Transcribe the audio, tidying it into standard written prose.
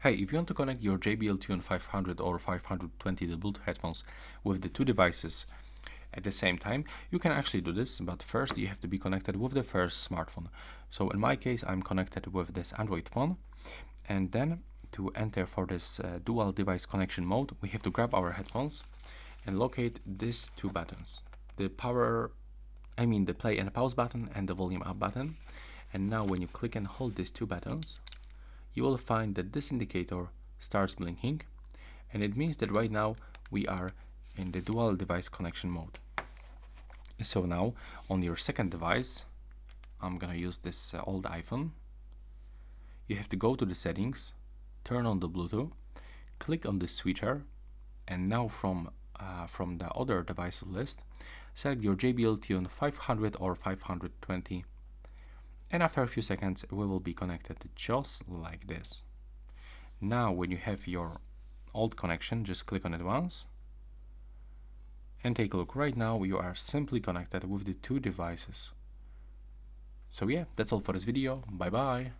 Hey, if you want to connect your JBL Tune 500 or 520 the Bluetooth headphones with the two devices at the same time, you can actually do this, but first you have to be connected with the first smartphone. So in my case, I'm connected with this Android phone, and then to enter for this dual device connection mode, we have to grab our headphones and locate these two buttons, the play and pause button and the volume up button. And now when you click and hold these two buttons, you will find that this indicator starts blinking, and it means that right now we are in the dual device connection mode. So now on your second device, I'm gonna use this old iPhone. You have to go to the settings, turn on the Bluetooth, click on the switcher, and now from the other device list, select your JBL Tune 500 or 520, and after a few seconds we will be connected just like this. Now when you have your old connection, just click on it once and take a look. Right now you are simply connected with the two devices. So yeah, that's all for this video. Bye bye.